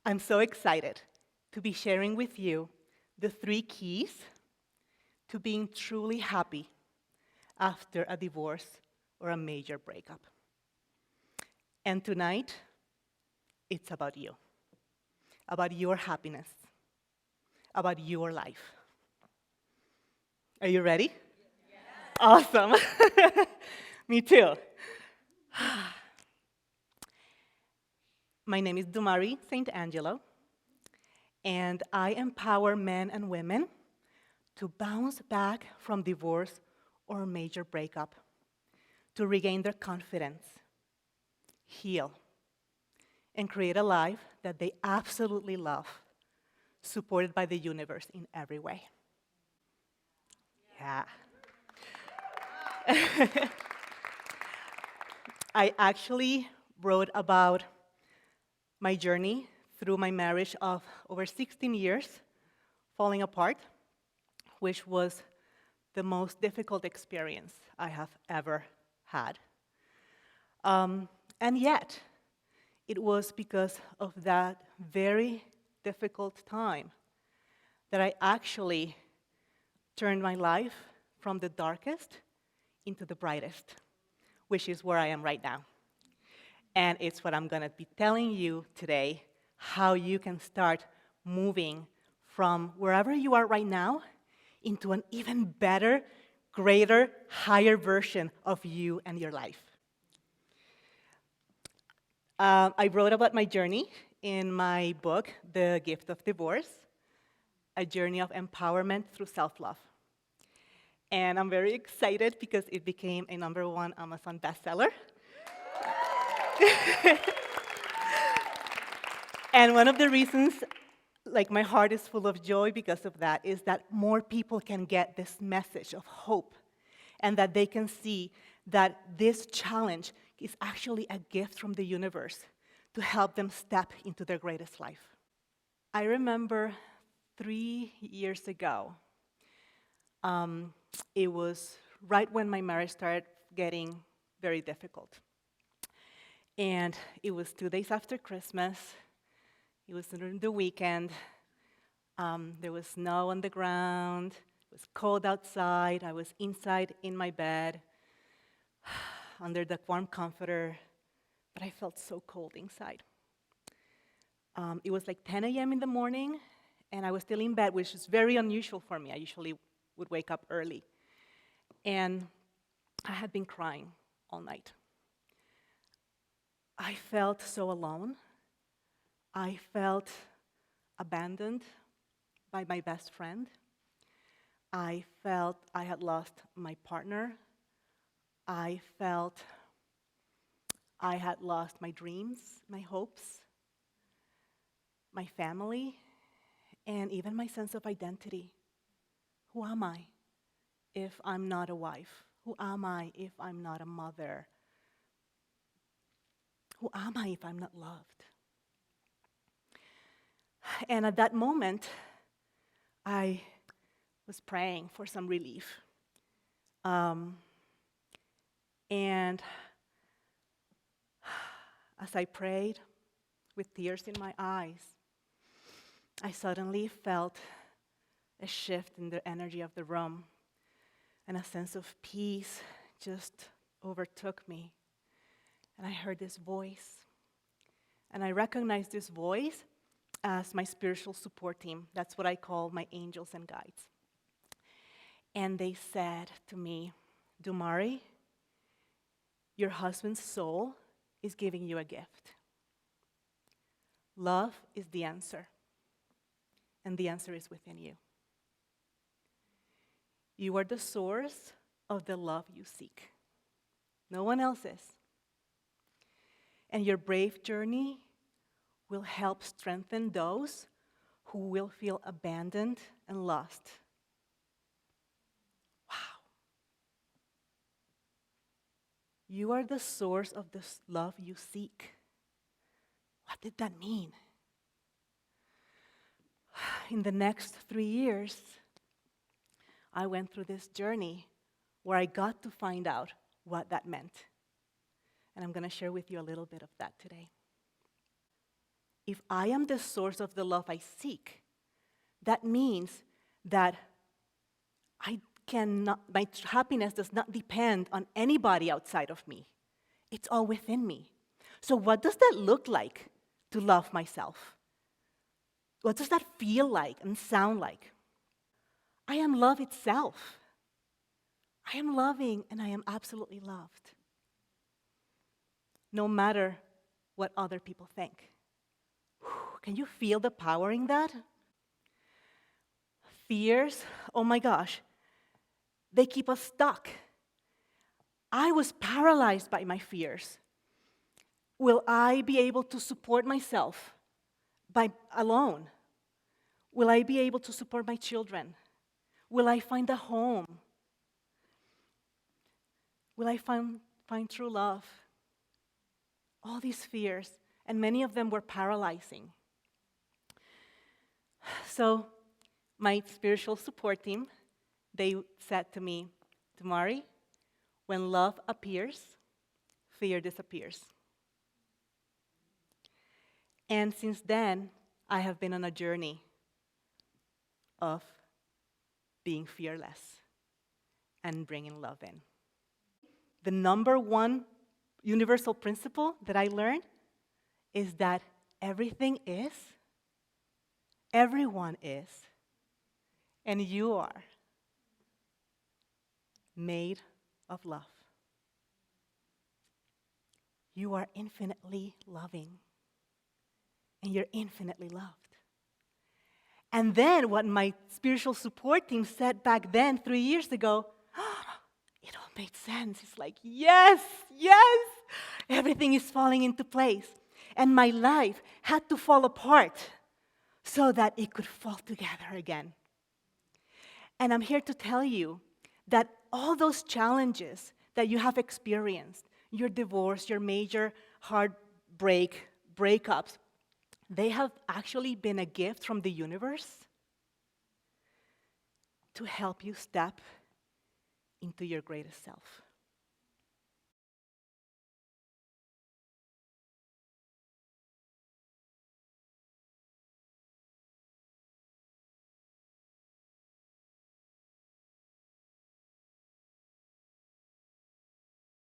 I'm so excited to be sharing with you the 3 keys to being truly happy after a divorce or a major breakup. And tonight, it's about you, about your happiness, about your life. Are you ready? Yes. Awesome. Me too. My name is Dumari St Angelo, and I empower men and women to bounce back from divorce or major breakup, to regain their confidence, heal, and create a life that they absolutely love, supported by the universe in every way. Yeah. I actually wrote about my journey through my marriage of over 16 years falling apart, which was the most difficult experience I have ever had. And yet, it was because of that very difficult time that I actually turned my life from the darkest into the brightest, which is where I am right now. And it's what I'm going to be telling you today, how you can start moving from wherever you are right now into an even better, greater, higher version of you and your life. I wrote about my journey in my book, The Gift of Divorce, a journey of empowerment through self-love. And I'm very excited because it became a #1 Amazon bestseller. And one of the reasons, my heart is full of joy because of that, is that more people can get this message of hope and that they can see that this challenge is actually a gift from the universe to help them step into their greatest life. I remember 3 years ago, it was right when my marriage started getting very difficult. And it was 2 days after Christmas. It was during the weekend. There was snow on the ground. It was cold outside. I was inside in my bed under the warm comforter, but I felt so cold inside. It was like 10 a.m. in the morning, and I was still in bed, which is very unusual for me. I usually would wake up early. And I had been crying all night. I felt so alone. I felt abandoned by my best friend. I felt I had lost my partner. I felt I had lost my dreams, my hopes, my family, and even my sense of identity. Who am I if I'm not a wife? Who am I if I'm not a mother? Who am I if I'm not loved? And at that moment, I was praying for some relief. And as I prayed with tears in my eyes, I suddenly felt a shift in the energy of the room, and a sense of peace just overtook me. And I heard this voice, and I recognized this voice as my spiritual support team. That's what I call my angels and guides. And they said to me, Dumari, your husband's soul is giving you a gift. Love is the answer, and the answer is within you. You are the source of the love you seek. No one else is. And your brave journey will help strengthen those who will feel abandoned and lost. Wow. You are the source of the love you seek. What did that mean? In the next 3 years, I went through this journey where I got to find out what that meant. And I'm going to share with you a little bit of that today. if I am the source of the love I seek, that means that my happiness does not depend on anybody outside of me. It's all within me. So what does that look like to love myself? What does that feel like and sound like? I am love itself. I am loving and I am absolutely loved. No matter what other people think. Can you feel the power in that? Fears, oh my gosh, they keep us stuck. I was paralyzed by my fears. Will I be able to support myself alone? Will I be able to support my children? Will I find a home? Will I find true love? All these fears, and many of them were paralyzing. So my spiritual support team, they said to me, Dumari, when love appears, fear disappears. And since then, I have been on a journey of being fearless and bringing love in. The number one universal principle that I learned is that everything is, everyone is, and you are made of love. You are infinitely loving, and you're infinitely loved. And then what my spiritual support team said back then, 3 years ago, it all made sense. It's like, yes, everything is falling into place. And my life had to fall apart so that it could fall together again. And I'm here to tell you that all those challenges that you have experienced, your divorce, your major heartbreak, breakups, they have actually been a gift from the universe to help you step into your greatest self.